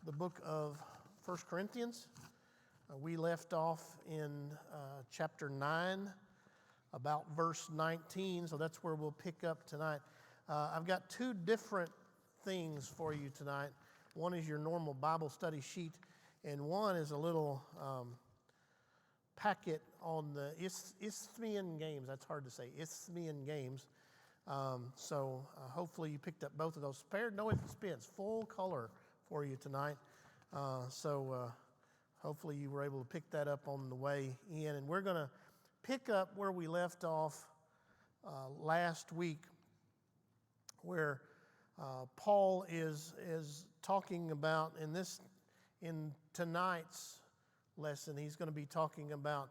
the book of 1 Corinthians. We left off in chapter 9, about verse 19, so that's where we'll pick up tonight. I've got two different things for you tonight. One is your normal Bible study sheet, and one is a little packet on the Isthmian Games. That's hard to say, Isthmian Games. So hopefully you picked up both of those. Spared no expense, full color for you tonight. So hopefully you were able to pick that up on the way in. And we're going to pick up where we left off last week, where Paul is talking about in tonight's lesson. He's going to be talking about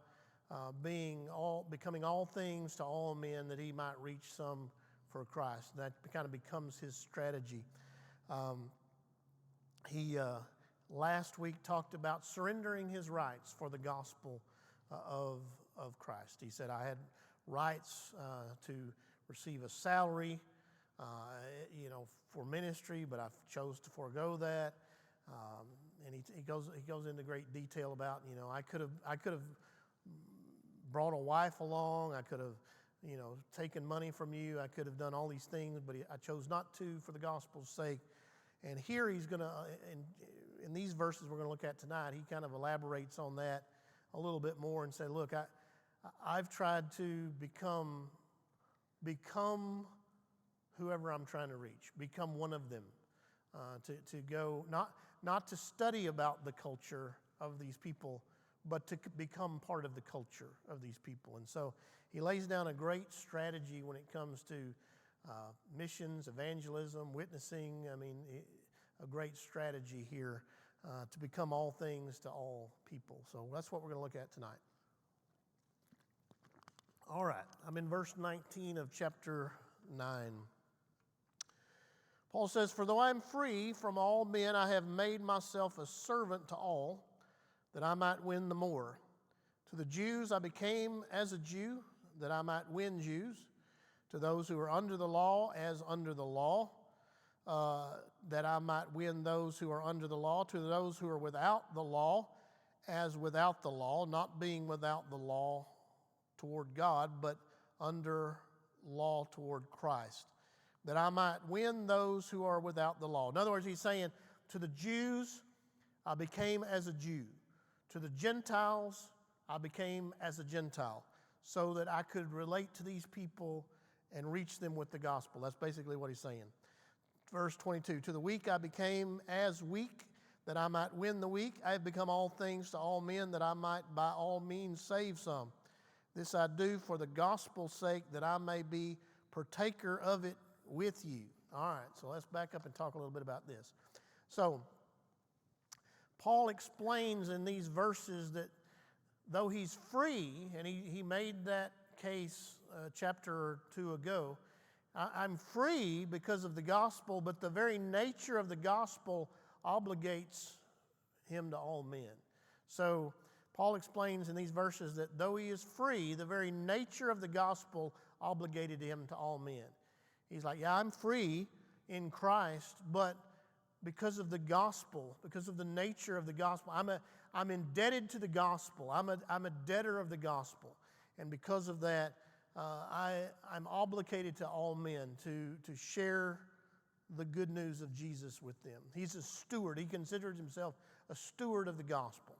becoming all things to all men, that he might reach some for Christ. That kind of becomes his strategy. He last week talked about surrendering his rights for the gospel of Christ. He said, I had rights to receive a salary, for ministry, but I chose to forego that. And he goes into great detail about, I could have brought a wife along. I could have, taken money from you. I could have done all these things, but I chose not to for the gospel's sake. And here he's going to, in these verses we're going to look at tonight, he kind of elaborates on that a little bit more and said, look, I've tried to become whoever I'm trying to reach, become one of them, to go, not to study about the culture of these people, but to become part of the culture of these people. And so he lays down a great strategy when it comes to missions, evangelism, witnessing. A great strategy here to become all things to all people. So that's what we're going to look at tonight. All right, I'm in verse 19 of chapter 9. Paul says, For though I am free from all men, I have made myself a servant to all, that I might win the more. To the Jews I became as a Jew, that I might win Jews. To those who are under the law, as under the law, that I might win those who are under the law. To those who are without the law, as without the law, not being without the law toward God, but under law toward Christ, that I might win those who are without the law. In other words, he's saying, to the Jews I became as a Jew. To the Gentiles I became as a Gentile, so that I could relate to these people and reach them with the gospel. That's basically what he's saying. Verse 22, to the weak I became as weak, that I might win the weak. I have become all things to all men, that I might by all means save some. This I do for the gospel's sake, that I may be partaker of it with you. All right, so let's back up and talk a little bit about this. So Paul explains in these verses that though he's free, and he made that case chapter or two ago, I'm free because of the gospel, but the very nature of the gospel obligates him to all men. So Paul explains in these verses that though he is free, the very nature of the gospel obligated him to all men. He's like, yeah, I'm free in Christ, but because of the gospel, because of the nature of the gospel, I'm indebted to the gospel. I'm a debtor of the gospel, and because of that, I'm obligated to all men to share the good news of Jesus with them. He's a steward. He considers himself a steward of the gospel.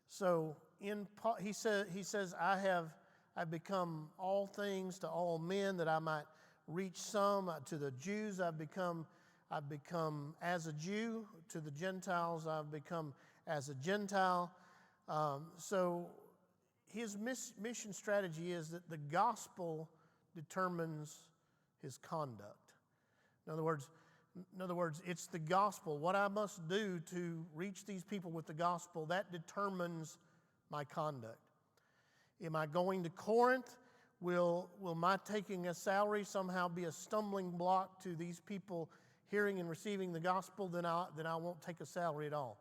So he says, I've become all things to all men, that I might reach some. To the Jews I've become as a Jew. To the Gentiles I've become as a Gentile. So his mission strategy is that the gospel determines his conduct. In other words, it's the gospel. What I must do to reach these people with the gospel, that determines my conduct. Am I going to Corinth? Will my taking a salary somehow be a stumbling block to these people hearing and receiving the gospel? Then I won't take a salary at all.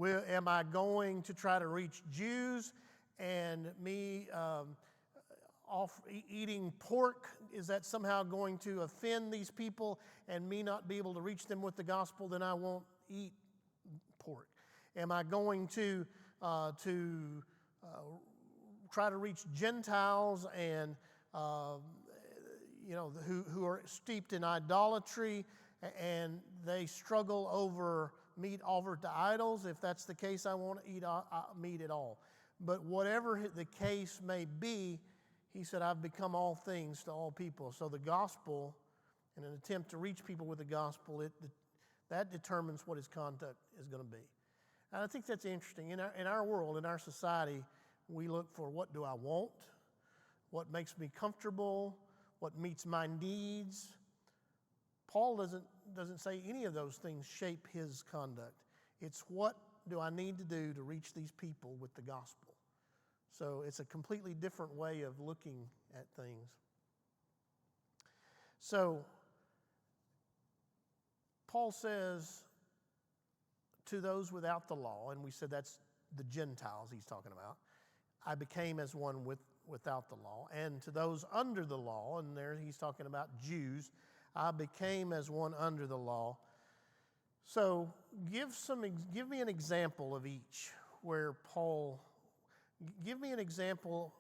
Am I going to try to reach Jews, and me eating pork, is that somehow going to offend these people and me not be able to reach them with the gospel? Then I won't eat pork. Am I going to try to reach Gentiles and who are steeped in idolatry and they struggle over meat offered to idols? If that's the case, I won't eat meat at all. But whatever the case may be, he said, I've become all things to all people. So the gospel, in an attempt to reach people with the gospel, that determines what his conduct is going to be. And I think that's interesting. In our world, in our society, we look for, what do I want? What makes me comfortable? What meets my needs? Paul doesn't say any of those things shape his conduct. It's, what do I need to do to reach these people with the gospel? So it's a completely different way of looking at things. So Paul says to those without the law, and we said that's the Gentiles he's talking about, I became as one without the law. And to those under the law, and there he's talking about Jews, I became as one under the law. So give me an example of each give me an example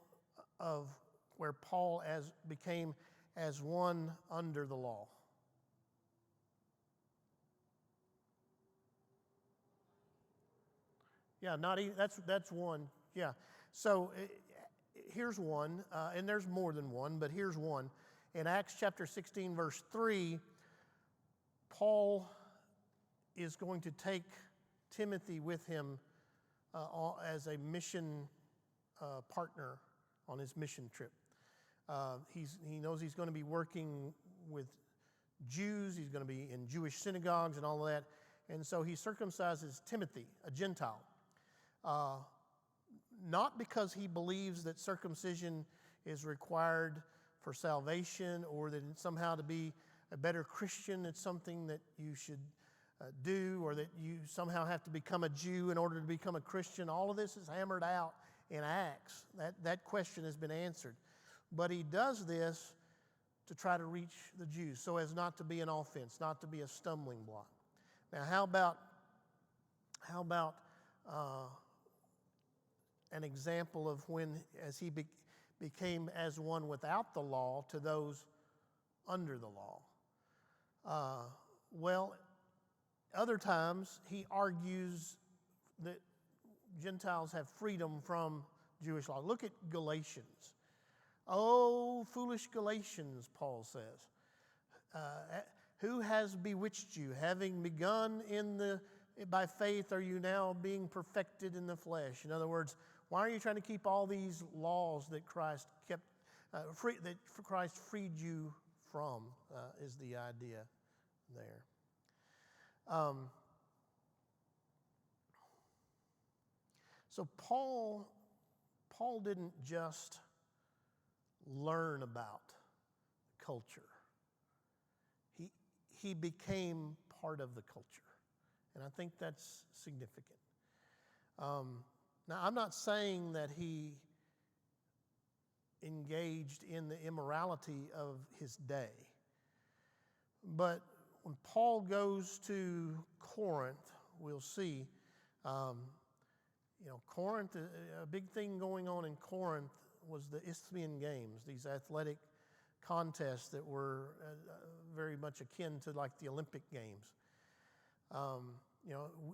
of where Paul became as one under the law. Yeah, not even, that's one. Yeah. So here's one, and there's more than one, but here's one. In Acts chapter 16, verse 3, Paul is going to take Timothy with him as a mission partner on his mission trip. He knows he's going to be working with Jews. He's going to be in Jewish synagogues and all of that. And so he circumcises Timothy, a Gentile. Not because he believes that circumcision is required for salvation or that somehow to be a better Christian, it's something that you should do, or that you somehow have to become a Jew in order to become a Christian. All of this is hammered out in Acts. That question has been answered. But he does this to try to reach the Jews so as not to be an offense, not to be a stumbling block. Now, how about an example of when, as he became as one without the law to those under the law? Well, other times he argues that Gentiles have freedom from Jewish law. Look at Galatians. Oh, foolish Galatians, Paul says. Who has bewitched you? Having begun by faith, are you now being perfected in the flesh? In other words, why are you trying to keep all these laws that Christ that Christ freed you from? Is the idea there. So Paul didn't just learn about culture. He became part of the culture. And I think that's significant. Now, I'm not saying that he engaged in the immorality of his day. But when Paul goes to Corinth, we'll see, Corinth, a big thing going on in Corinth was the Isthmian Games, these athletic contests that were very much akin to like the Olympic Games.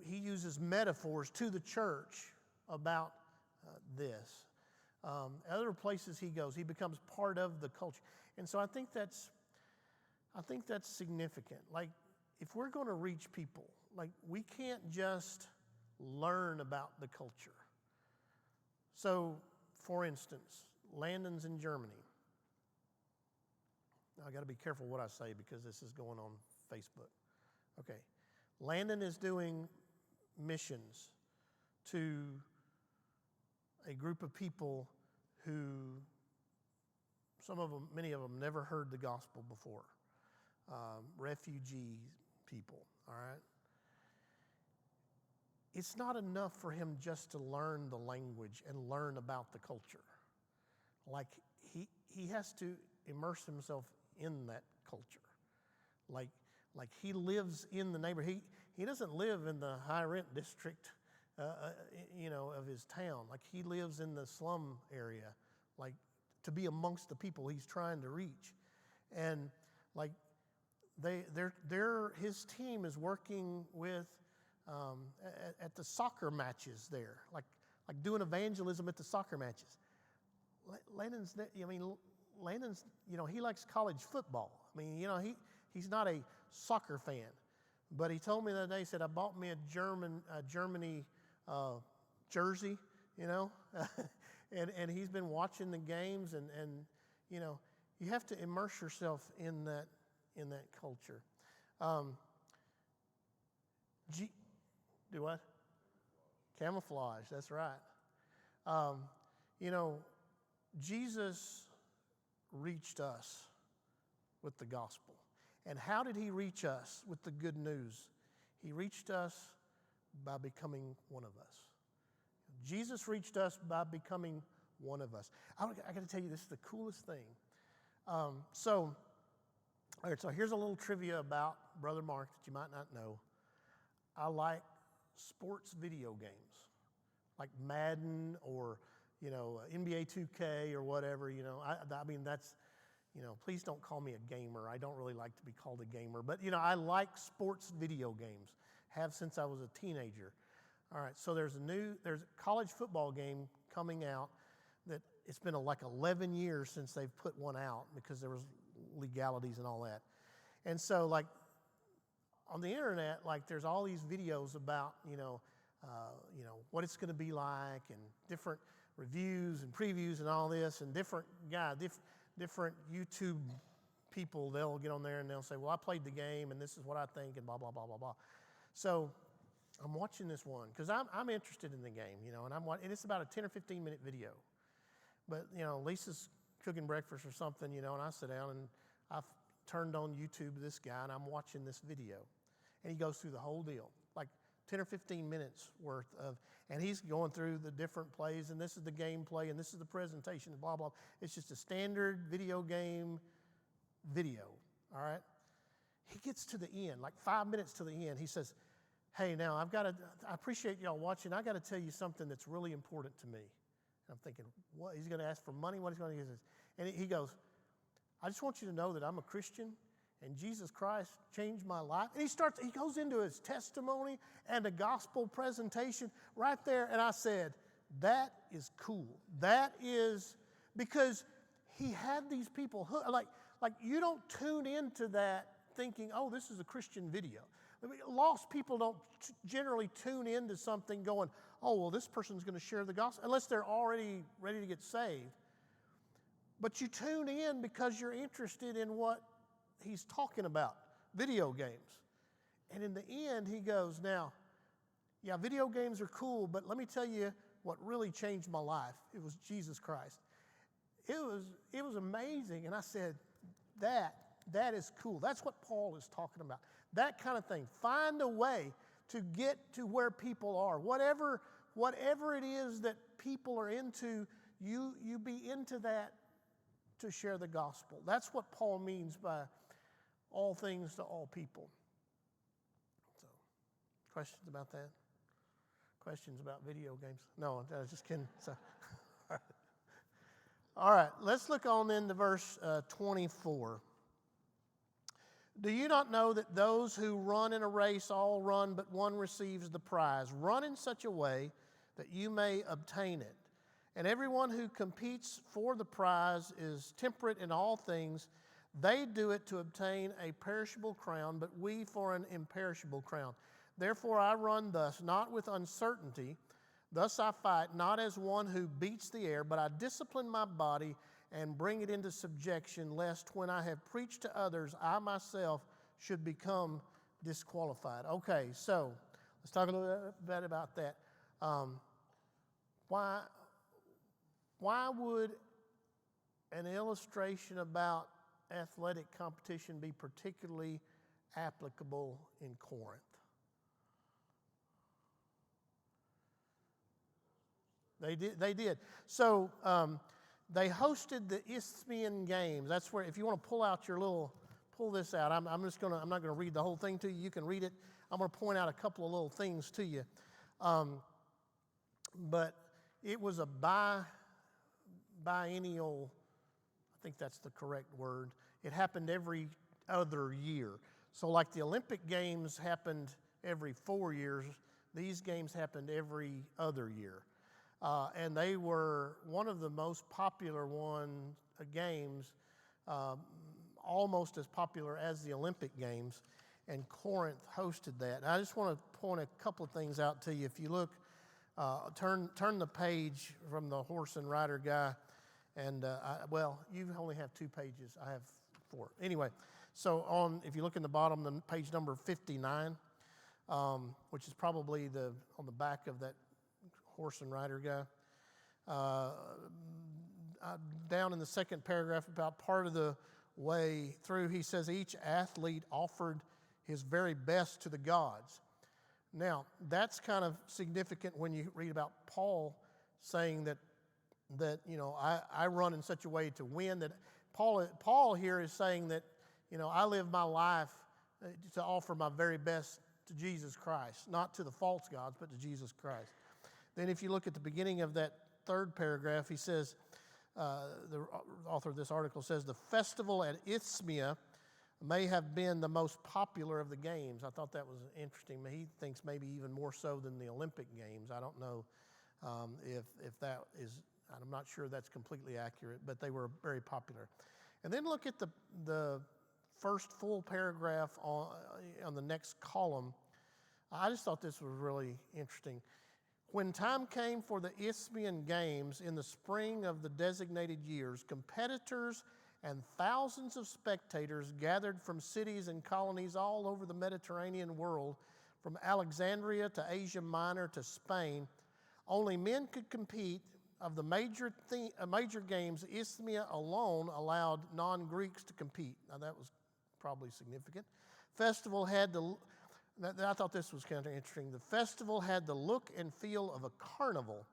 He uses metaphors to the church about this. Other places he goes, he becomes part of the culture. And so I think that's significant. Like, if we're going to reach people, like, we can't just learn about the culture. So, for instance, Landon's in Germany. Now, I got to be careful what I say because this is going on Facebook. Okay. Landon is doing missions to a group of people who, many of them never heard the gospel before. Refugee people, all right? It's not enough for him just to learn the language and learn about the culture. Like, he has to immerse himself in that culture. Like he lives in the neighborhood. He doesn't live in the high rent district, of his town. Like he lives in the slum area, like to be amongst the people he's trying to reach. And like his team is working with at the soccer matches there, like doing evangelism at the soccer matches. Landon's, he likes college football. I mean, he's not a soccer fan, but he told me the other day, he said, I bought me a Germany jersey, and he's been watching the games, and you have to immerse yourself in that culture. Do what? Camouflage, that's right. Jesus reached us with the gospel. And how did he reach us with the good news? He reached us by becoming one of us. Jesus reached us by becoming one of us. I got to tell you, this is the coolest thing. So here's a little trivia about Brother Mark that you might not know. I like sports video games, like Madden or NBA 2K or whatever. That's, please don't call me a gamer. I don't really like to be called a gamer, but I like sports video games. Have since I was a teenager. All right, so there's a college football game coming out that it's been like 11 years since they've put one out because there was legalities and all that. And so like on the internet, like there's all these videos about, what it's going to be like and different reviews and previews and all this, and different YouTube people, they'll get on there and they'll say, well, I played the game and this is what I think and blah, blah, blah, blah, blah. So I'm watching this one because I'm interested in the game, and it's about a 10 or 15 minute video. But, Lisa's cooking breakfast or something, and I sit down and I've turned on YouTube this guy and I'm watching this video. And he goes through the whole deal, like 10 or 15 minutes worth of, and he's going through the different plays, and this is the gameplay, and this is the presentation, blah, blah. It's just a standard video game video, all right? He gets to the end, like 5 minutes to the end. He says, hey, now I appreciate y'all watching. I got to tell you something that's really important to me. And I'm thinking, what? He's going to ask for money? What is he going to do? And he goes, I just want you to know that I'm a Christian and Jesus Christ changed my life. And he goes into his testimony and a gospel presentation right there. And I said, that is cool. That is, because he had these people, like you don't tune into that thinking, oh, this is a Christian video. I mean, lost people don't generally tune into something going, oh, well, this person's going to share the gospel, unless they're already ready to get saved. But you tune in because you're interested in what he's talking about, video games. And in the end, he goes, now, yeah, video games are cool, but let me tell you what really changed my life. It was Jesus Christ. It was amazing. And I said, that is cool. That's what Paul is talking about. That kind of thing. Find a way to get to where people are. Whatever it is that people are into, you be into that to share the gospel. That's what Paul means by all things to all people. So, questions about that? Questions about video games? No, I was just kidding. So, all right, let's look on into verse 24. Do you not know that those who run in a race all run, but one receives the prize? Run in such a way that you may obtain it. And everyone who competes for the prize is temperate in all things. They do it to obtain a perishable crown, but we for an imperishable crown. Therefore I run thus, not with uncertainty. Thus I fight, not as one who beats the air, but I discipline my body and bring it into subjection, lest when I have preached to others, I myself should become disqualified. Okay, so let's talk a little bit about that. Why would an illustration about athletic competition be particularly applicable in Corinth? They did. So they hosted the Isthmian Games. That's where, if you want to pull this out. I'm not going to read the whole thing to you. You can read it. I'm going to point out a couple of little things to you. But it was a biennial, I think that's the correct word. It happened every other year. So like the Olympic Games happened every 4 years, these games happened every other year. And they were one of the most popular games, almost as popular as the Olympic Games, and Corinth hosted that. And I just want to point a couple of things out to you. If you look, turn the page from the horse and rider guy, and you only have 2 pages. I have 4. Anyway, so if you look in the bottom, the page number 59, which is probably on the back of that horse and rider guy. Down in the second paragraph, about part of the way through, he says each athlete offered his very best to the gods. Now, that's kind of significant when you read about Paul saying that I run in such a way to win. That Paul here is saying that, I live my life to offer my very best to Jesus Christ, not to the false gods, but to Jesus Christ. Then if you look at the beginning of that third paragraph, he says, the author of this article says, the festival at Isthmia may have been the most popular of the games. I thought that was interesting. He thinks maybe even more so than the Olympic Games. I don't know if that is, I'm not sure that's completely accurate, but they were very popular. And then look at the first full paragraph on the next column. I just thought this was really interesting. When time came for the Isthmian Games in the spring of the designated years, competitors and thousands of spectators gathered from cities and colonies all over the Mediterranean world, from Alexandria to Asia Minor to Spain. Only men could compete. Of the major games, Isthmia alone allowed non-Greeks to compete. Now that was probably significant. I thought this was kind of interesting. The festival had the look and feel of a carnival.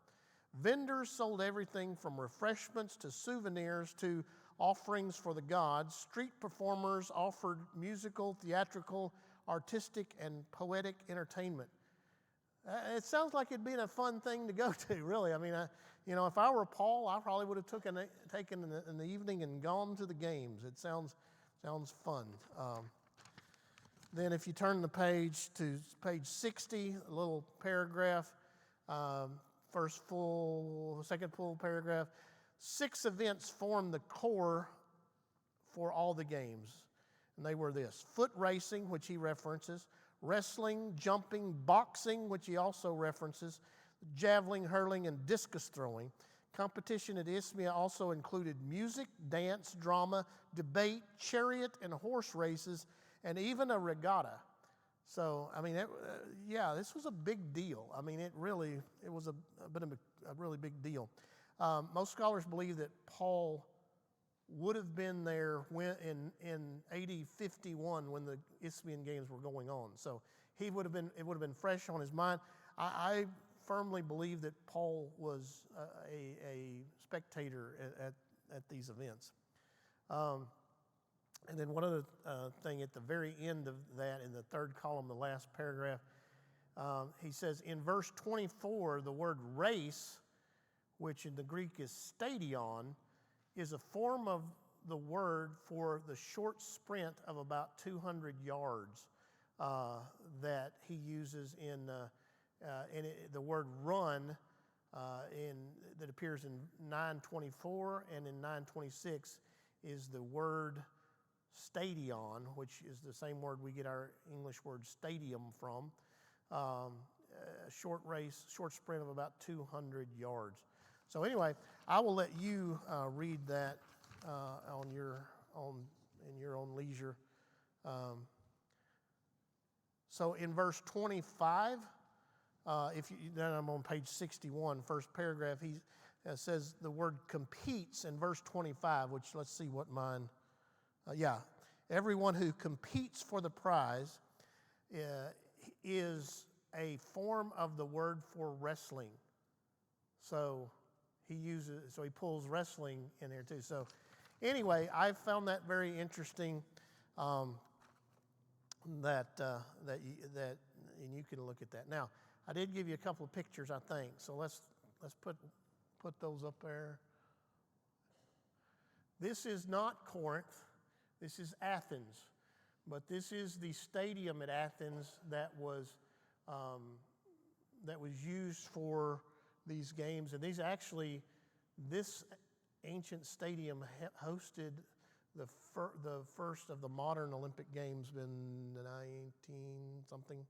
Vendors sold everything from refreshments to souvenirs to offerings for the gods. Street performers offered musical, theatrical, artistic, and poetic entertainment. It sounds like it'd be a fun thing to go to, really. I mean, if I were Paul, I probably would have taken in the evening and gone to the games. It sounds fun. Then if you turn the page to page 60, a little paragraph, second full paragraph, 6 events formed the core for all the games. And they were this: foot racing, which he references, wrestling, jumping, boxing, which he also references, javelin, hurling, and discus throwing. Competition at Isthmia also included music, dance, drama, debate, chariot and horse races, and even a regatta. So, I mean, this was a big deal. I mean, it was a really big deal. Most scholars believe that Paul would have been there in AD 51 when the Isthmian Games were going on. So it would have been fresh on his mind. I firmly believe that Paul was a spectator at these events. And then one other thing at the very end of that, in the third column, the last paragraph, he says, in verse 24, the word race, which in the Greek is stadion, is a form of the word for the short sprint of about 200 yards that he uses in the word run that appears in 9:24 and in 9:26 is the word stadion, which is the same word we get our English word stadium from. A short sprint of about 200 yards. So anyway, I will let you read that in your own leisure. So in verse 25, then I'm on page 61, first paragraph. He says the word competes in verse 25, which let's see what mine. Everyone who competes for the prize is a form of the word for wrestling. So so he pulls wrestling in there too. So anyway, I found that very interesting. And you can look at that. Now, I did give you a couple of pictures, I think. So let's put those up there. This is not Corinth. This is Athens. But this is the stadium at Athens that was used for these games. And this ancient stadium hosted the first of the modern Olympic Games in 19-something.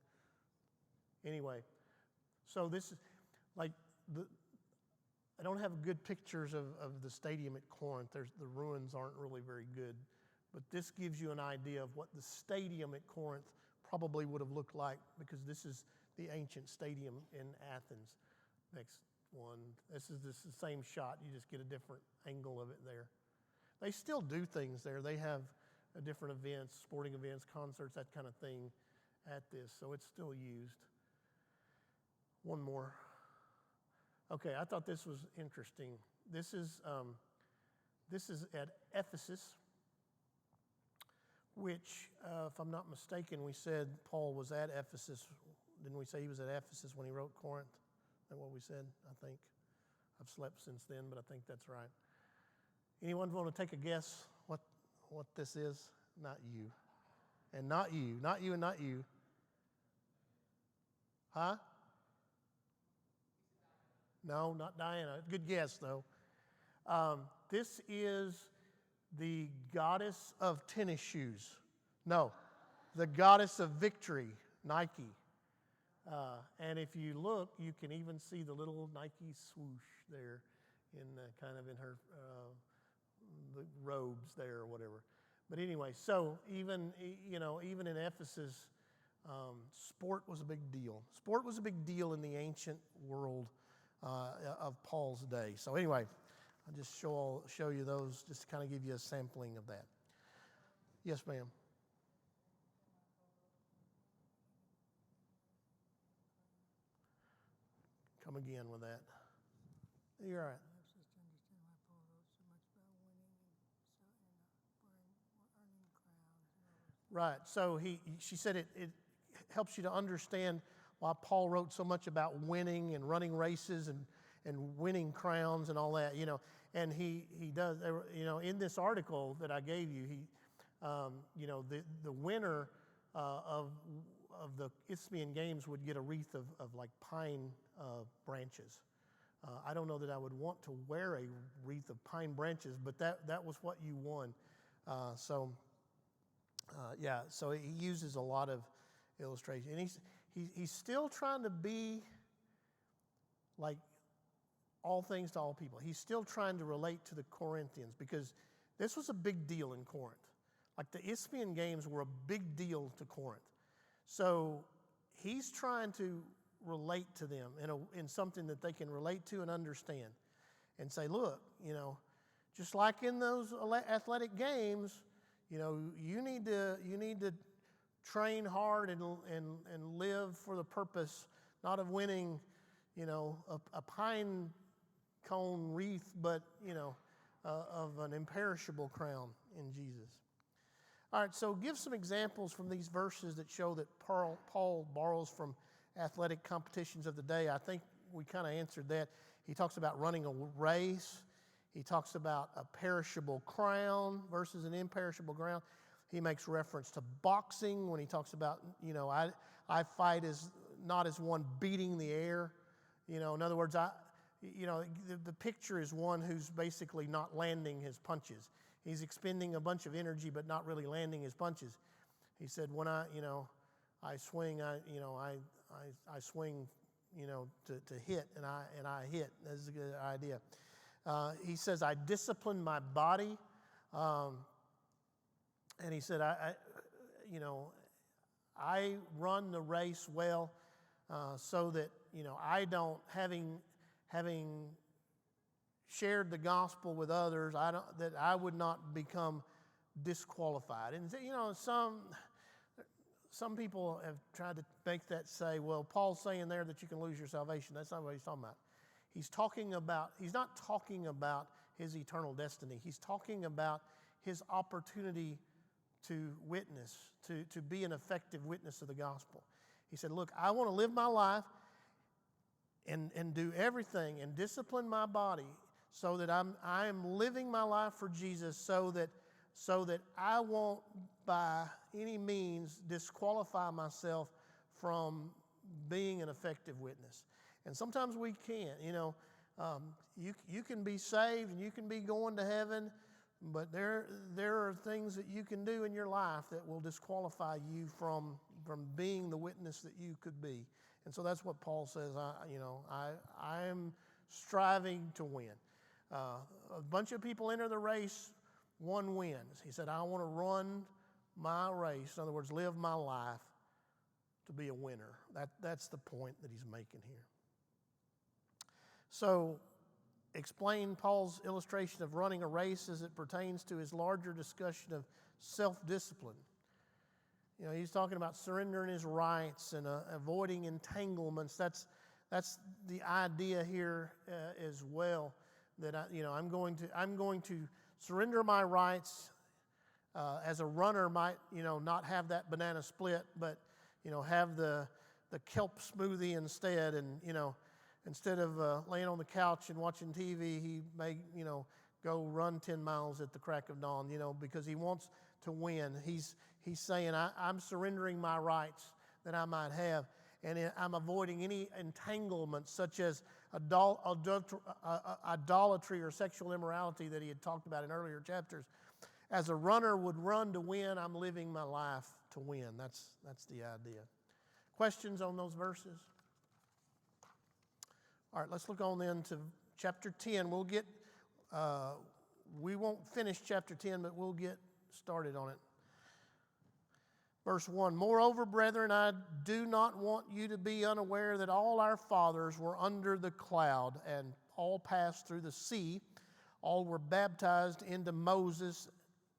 Anyway, so this is like I don't have good pictures of the stadium at Corinth. The ruins aren't really very good. But this gives you an idea of what the stadium at Corinth probably would have looked like, because this is the ancient stadium in Athens. Next one. This is the same shot. You just get a different angle of it there. They still do things there. They have different events, sporting events, concerts, that kind of thing at this. So it's still used. One more. Okay, I thought this was interesting. This is at Ephesus, which, if I'm not mistaken, we said Paul was at Ephesus. Didn't we say he was at Ephesus when he wrote Corinth? Is that what we said? I think. I've slept since then, but I think that's right. Anyone want to take a guess what this is? Not you. And not you. Not you and not you. Huh? No, not Diana. Good guess, though. This is the goddess of tennis shoes. No, the goddess of victory, Nike. And if you look, you can even see the little Nike swoosh there in her the robes there or whatever. But anyway, so even in Ephesus, sport was a big deal. Sport was a big deal in the ancient world of Paul's day. So anyway, I'll just show you those, just to kind of give you a sampling of that. Yes, ma'am. Come again with that. You're all right. Right. So she said it helps you to understand why Paul wrote so much about winning and running races and winning crowns and all that. And he does. In this article that I gave you, the winner of the Isthmian Games would get a wreath of like pine branches. I don't know that I would want to wear a wreath of pine branches, but that was what you won. So he uses a lot of illustration, and he's still trying to be like all things to all people. He's still trying to relate to the Corinthians, because this was a big deal in Corinth. Like the Isthmian Games were a big deal to Corinth. So he's trying to relate to them in something that they can relate to and understand, and say, look, just like in those athletic games, you need to train hard and live for the purpose, not of winning, a pine cone wreath, but of an imperishable crown in Jesus. All right, so give some examples from these verses that show that Paul borrows from athletic competitions of the day. I think we kind of answered that. He talks about running a race. He talks about a perishable crown versus an imperishable crown. He makes reference to boxing when he talks about, I fight not as one beating the air. In other words, the picture is one who's basically not landing his punches. He's expending a bunch of energy, but not really landing his punches. He said, when I swing, I swing, to hit, and I hit. That's a good idea. He says, I discipline my body. And he said, I run the race well, so that, I don't, having shared the gospel with others, that I would not become disqualified. And, some people have tried to make that say, well, Paul's saying there that you can lose your salvation. That's not what he's talking about. he's not talking about his eternal destiny. He's talking about his opportunity to witness, to be an effective witness of the gospel. He said, look, I want to live my life and do everything and discipline my body so that I am living my life for Jesus, so that I won't by any means disqualify myself from being an effective witness. And sometimes we can't. You can be saved and you can be going to heaven, but there are things that you can do in your life that will disqualify you from being the witness that you could be. And so that's what Paul says. I am striving to win. A bunch of people enter the race, one wins. He said, I want to run my race. In other words, live my life to be a winner. That's the point that he's making here. So, explain Paul's illustration of running a race as it pertains to his larger discussion of self-discipline. He's talking about surrendering his rights and avoiding entanglements. That's the idea here as well. That I'm going to surrender my rights. As a runner might not have that banana split, but have the kelp smoothie instead, and instead of laying on the couch and watching TV, he may go run 10 miles at the crack of dawn, because he wants to win. He's saying, I'm surrendering my rights that I might have, and I'm avoiding any entanglements such as idolatry or sexual immorality that he had talked about in earlier chapters. As a runner would run to win, I'm living my life to win. That's the idea. Questions on those verses? All right, let's look on then to chapter 10. We won't finish chapter 10, but we'll get started on it. Verse 1, moreover, brethren, I do not want you to be unaware that all our fathers were under the cloud and all passed through the sea. All were baptized into Moses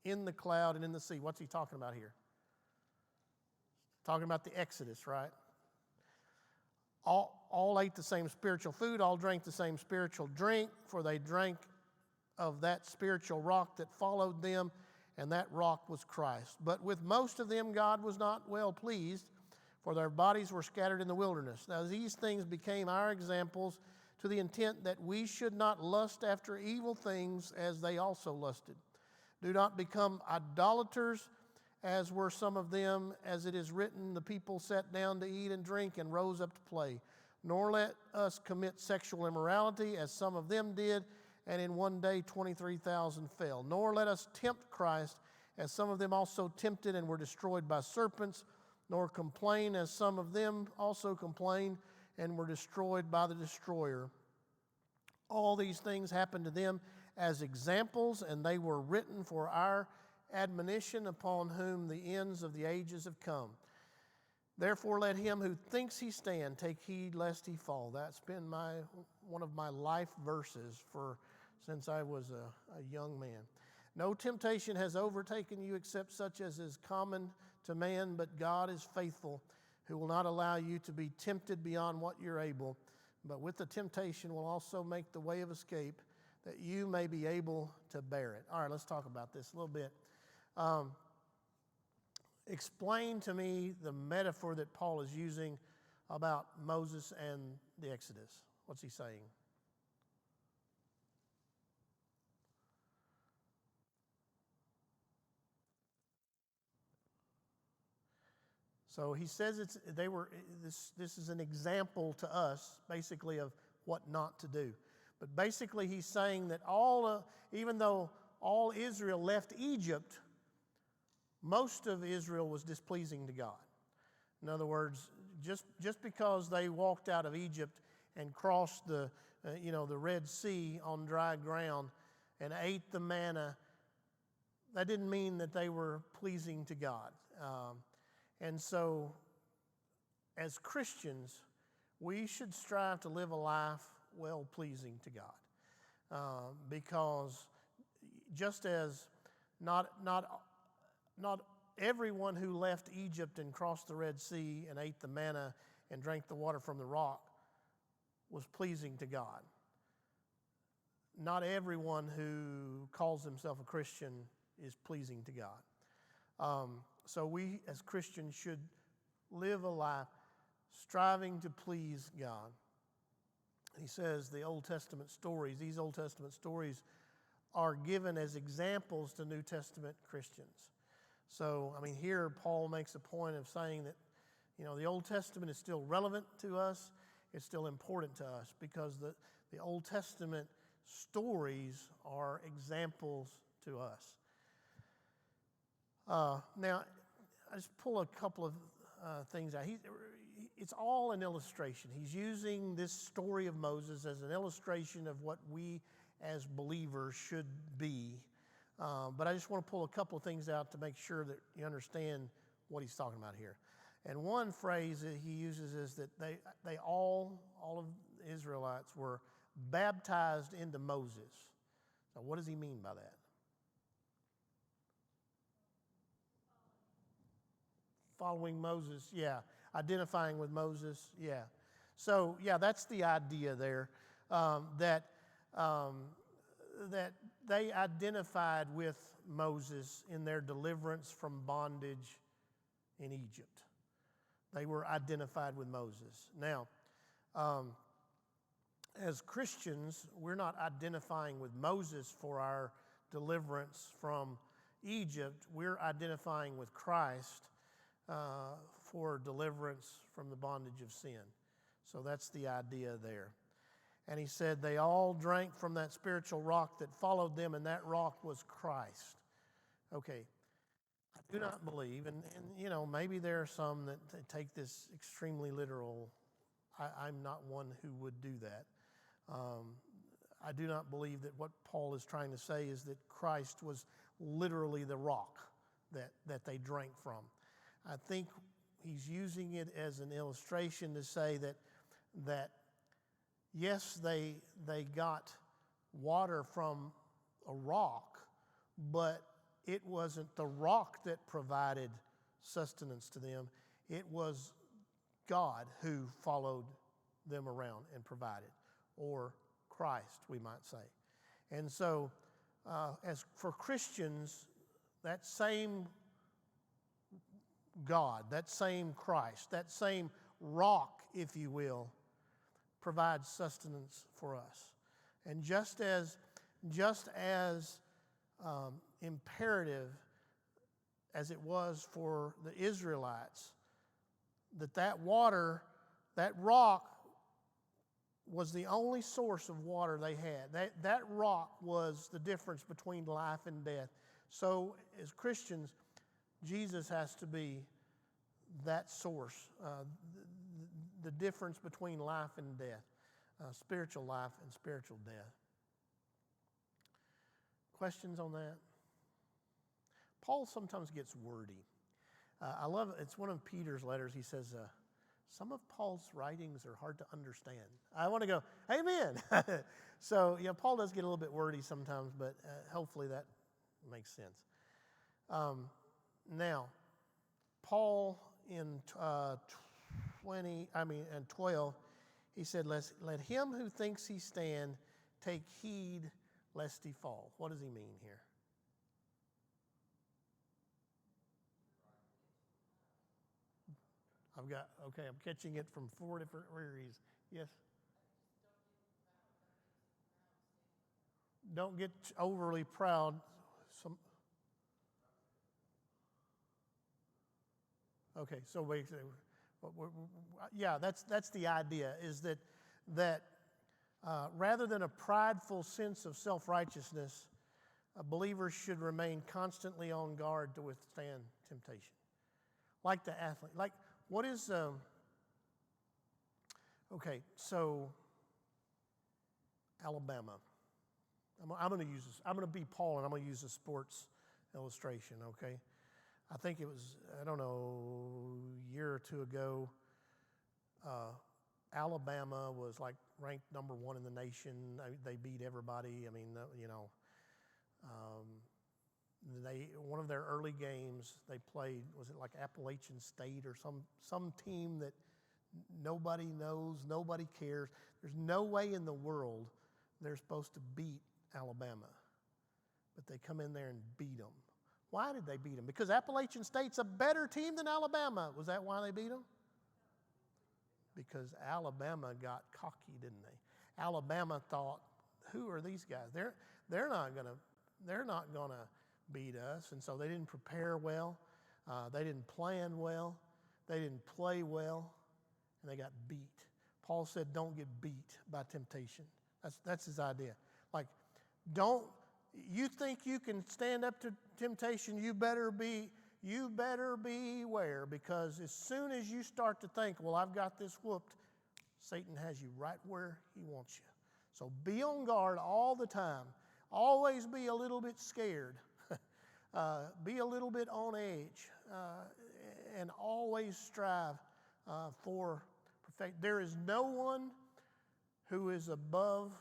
in the cloud and in the sea. What's he talking about here? Talking about the Exodus, right? All ate the same spiritual food, all drank the same spiritual drink, for they drank of that spiritual rock that followed them, and that rock was Christ. But with most of them God was not well pleased, for their bodies were scattered in the wilderness. Now these things became our examples, to the intent that we should not lust after evil things as they also lusted. Do not become idolaters, as were some of them, as it is written, the people sat down to eat and drink and rose up to play. Nor let us commit sexual immorality, as some of them did, and in one day 23,000 fell. Nor let us tempt Christ, as some of them also tempted and were destroyed by serpents. Nor complain, as some of them also complained and were destroyed by the destroyer. All these things happened to them as examples, and they were written for our admonition, upon whom the ends of the ages have come. Therefore let him who thinks he stand take heed lest he fall. That's been one of my life verses since I was a young man. No temptation has overtaken you except such as is common to man, but God is faithful, who will not allow you to be tempted beyond what you're able, but with the temptation will also make the way of escape, that you may be able to bear it. All right, let's talk about this a little bit. Explain to me the metaphor that Paul is using about Moses and the Exodus. What's he saying? So he says this is an example to us, basically, of what not to do. But basically he's saying that even though all Israel left Egypt, most of Israel was displeasing to God. In other words, just because they walked out of Egypt and crossed the Red Sea on dry ground and ate the manna, that didn't mean that they were pleasing to God. And so, as Christians, we should strive to live a life well-pleasing to God. Because just as not everyone who left Egypt and crossed the Red Sea and ate the manna and drank the water from the rock was pleasing to God. not everyone who calls himself a Christian is pleasing to God. So we as Christians should live a life striving to please God. He says these Old Testament stories are given as examples to New Testament Christians. So, here Paul makes a point of saying that, the Old Testament is still relevant to us. It's still important to us because the Old Testament stories are examples to us. Now, I just pull a couple of things out. It's all an illustration. He's using this story of Moses as an illustration of what we as believers should be. But I just want to pull a couple of things out to make sure that you understand what he's talking about here. And one phrase that he uses is that they all of the Israelites were baptized into Moses. So what does he mean by that? Following Moses, yeah. Identifying with Moses, yeah. So, yeah, that's the idea there, that they identified with Moses in their deliverance from bondage in Egypt. They were identified with Moses. Now, as Christians, we're not identifying with Moses for our deliverance from Egypt. We're identifying with Christ for deliverance from the bondage of sin. So that's the idea there. And he said they all drank from that spiritual rock that followed them, and that rock was Christ. Okay, I do not believe, and maybe there are some that take this extremely literal. I'm not one who would do that. I do not believe that what Paul is trying to say is that Christ was literally the rock that they drank from. I think he's using it as an illustration to say that yes, they got water from a rock, but it wasn't the rock that provided sustenance to them. It was God who followed them around and provided, or Christ, we might say. And so, as for Christians, that same God, that same Christ, that same rock, if you will, provides sustenance for us. And just as imperative as it was for the Israelites, that water, that rock was the only source of water they had. That rock was the difference between life and death. So as Christians, Jesus has to be that source, the difference between life and death, spiritual life and spiritual death. Questions on that? Paul sometimes gets wordy. I love it. It's one of Peter's letters. He says, some of Paul's writings are hard to understand. I want to go, amen. So, Paul does get a little bit wordy sometimes, but hopefully that makes sense. Now, Paul in 12, he said, let him who thinks he stand take heed lest he fall. What does he mean here? I'm catching it from 4 different areas. Yes? Don't get overly proud. Okay, so that's the idea, is that rather than a prideful sense of self-righteousness, believers should remain constantly on guard to withstand temptation. Like the athlete. Like, what is, okay, so Alabama. I'm going to use this. I'm going to be Paul, and I'm going to use a sports illustration, okay? I think it was, a year or two ago, Alabama was like ranked number 1 in the nation. They beat everybody. One of their early games they played, was it like Appalachian State or some team that nobody knows, nobody cares. There's no way in the world they're supposed to beat Alabama, but they come in there and beat them. Why did they beat them? Because Appalachian State's a better team than Alabama. Was that why they beat them? Because Alabama got cocky, didn't they? Alabama thought, who are these guys? They're not gonna beat us, and so they didn't prepare well. They didn't plan well. They didn't play well, and they got beat. Paul said, "Don't get beat by temptation." That's his idea. Like, don't you think you can stand up to temptation? You better beware, because as soon as you start to think, well, I've got this whooped, Satan has you right where he wants you. So be on guard all the time. Always be a little bit scared. Be a little bit on edge. And always strive for perfection. There is no one who is above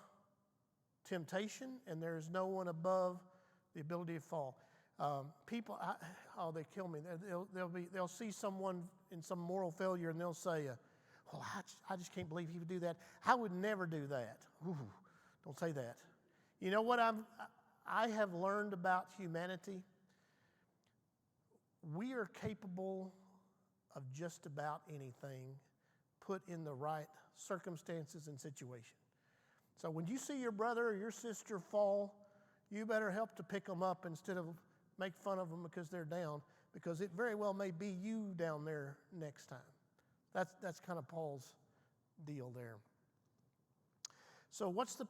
temptation, and there is no one above the ability to fall. People, they kill me. They'll see someone in some moral failure, and they'll say, "Well, I just can't believe he would do that. I would never do that." Ooh, don't say that. You know what I have learned about humanity? We are capable of just about anything put in the right circumstances and situation. So when you see your brother or your sister fall, you better help to pick them up instead of make fun of them because they're down, because it very well may be you down there next time. That's kind of Paul's deal there. So what's the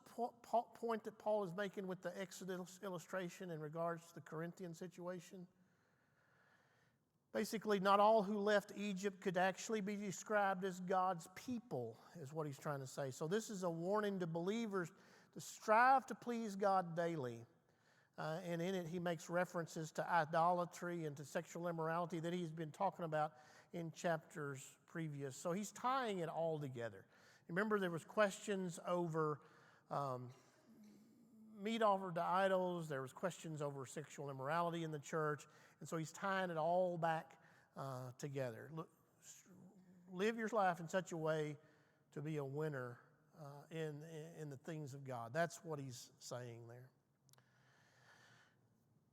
point that Paul is making with the Exodus illustration in regards to the Corinthian situation? Basically, not all who left Egypt could actually be described as God's people, is what he's trying to say. So this is a warning to believers to strive to please God daily. And in it, he makes references to idolatry and to sexual immorality that he's been talking about in chapters previous. So he's tying it all together. Remember, there was questions over meat offered to idols. There was questions over sexual immorality in the church. And so he's tying it all back together. Live your life in such a way to be a winner in the things of God. That's what he's saying there.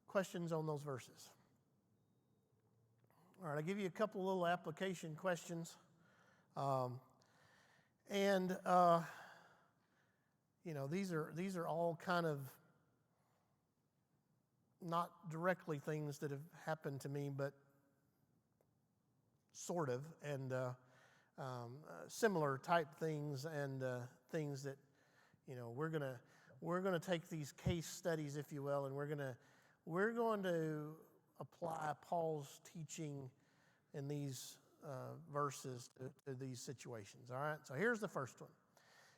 Questions on those verses? All right, I'll give you a couple little application questions. These are all kind of not directly things that have happened to me, but sort of, and similar type things, and things that we're gonna take these case studies, if you will, and we're going to apply Paul's teaching in these verses to these situations. All right. So here's the first one.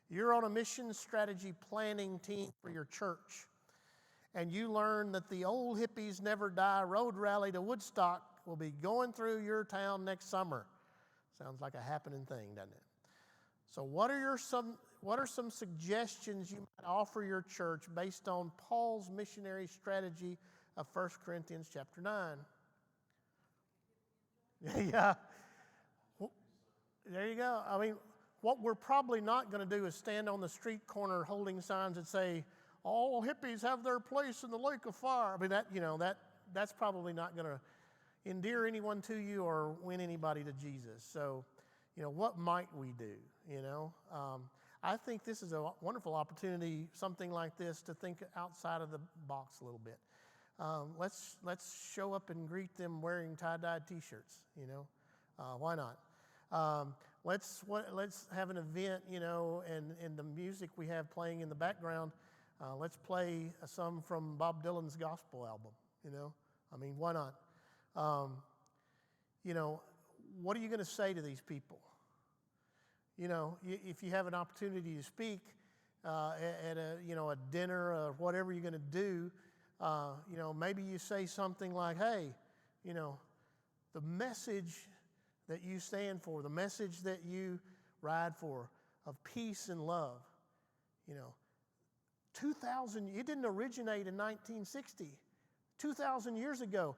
You're on a mission strategy planning team for your church, and you learn that the Old Hippies Never Die road rally to Woodstock will be going through your town next summer. Sounds like a happening thing, doesn't it? So what are some suggestions you might offer your church based on Paul's missionary strategy of 1 Corinthians chapter 9? Yeah. Well, there you go. I mean, what we're probably not going to do is stand on the street corner holding signs that say, "All hippies have their place in the lake of fire." I mean, that's probably not going to endear anyone to you or win anybody to Jesus. So, what might we do? I think this is a wonderful opportunity, something like this, to think outside of the box a little bit. Let's show up and greet them wearing tie-dyed T-shirts. Why not? Let's have an event, and the music we have playing in the background. Let's play some from Bob Dylan's gospel album. I mean, why not? What are you going to say to these people? If you have an opportunity to speak at a dinner or whatever you're going to do, maybe you say something like, "Hey, the message that you stand for, the message that you ride for, of peace and love, 2,000, it didn't originate in 1960. 2,000 years ago,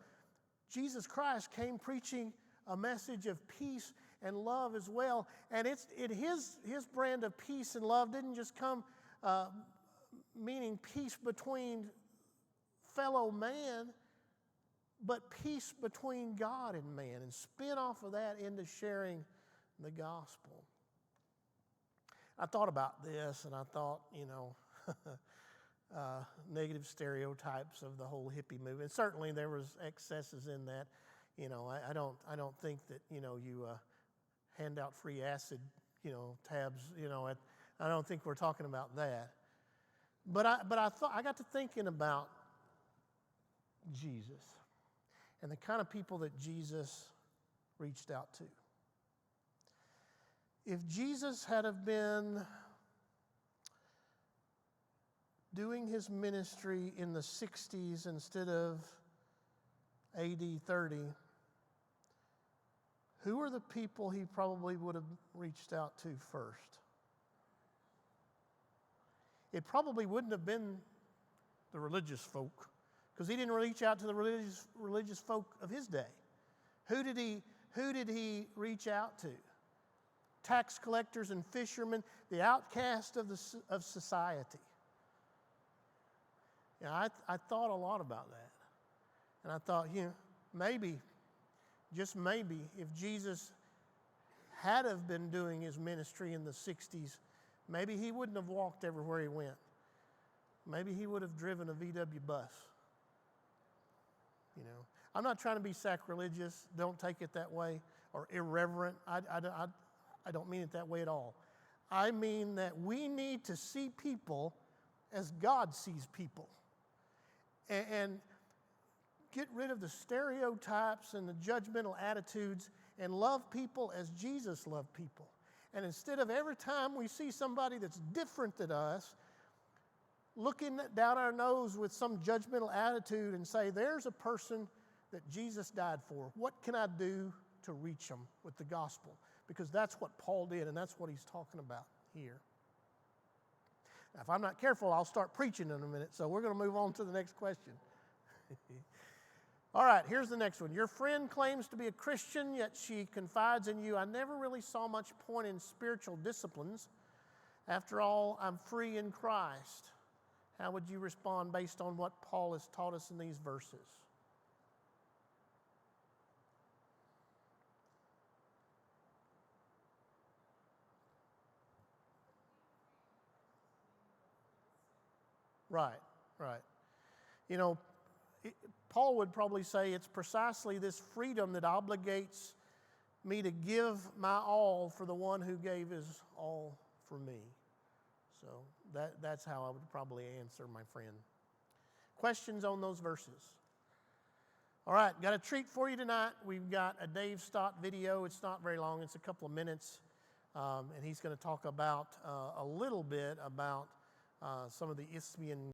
Jesus Christ came preaching a message of peace and love as well. And his brand of peace and love didn't just come meaning peace between fellow man, but peace between God and man, and spin off of that into sharing the gospel. I thought about this, and I thought, negative stereotypes of the whole hippie movement. Certainly, there was excesses in that. I don't think that you hand out free acid tabs. I don't think we're talking about that. But I got to thinking about Jesus and the kind of people that Jesus reached out to. If Jesus had have been doing his ministry in the 60s instead of AD 30, who are the people he probably would have reached out to first? It probably wouldn't have been the religious folk, because he didn't reach out to the religious folk of his day. Who did he reach out to? Tax collectors and fishermen, the outcast of society. I thought a lot about that. And I thought, maybe, just maybe, if Jesus had have been doing his ministry in the 60s, maybe he wouldn't have walked everywhere he went. Maybe he would have driven a VW bus. I'm not trying to be sacrilegious. Don't take it that way, or irreverent. I don't mean it that way at all. I mean that we need to see people as God sees people. And get rid of the stereotypes and the judgmental attitudes and love people as Jesus loved people. And instead of every time we see somebody that's different than us, looking down our nose with some judgmental attitude and say, there's a person that Jesus died for. What can I do to reach them with the gospel? Because that's what Paul did, and that's what he's talking about here. Now, if I'm not careful, I'll start preaching in a minute, so we're going to move on to the next question. All right, here's the next one. Your friend claims to be a Christian, yet she confides in you, I never really saw much point in spiritual disciplines. After all, I'm free in Christ. How would you respond based on what Paul has taught us in these verses? Right. Paul would probably say it's precisely this freedom that obligates me to give my all for the one who gave his all for me. So that's how I would probably answer, my friend. Questions on those verses? All right, got a treat for you tonight. We've got a Dave Stott video. It's not very long. It's a couple of minutes. And he's going to talk about a little bit about some of the Isthmian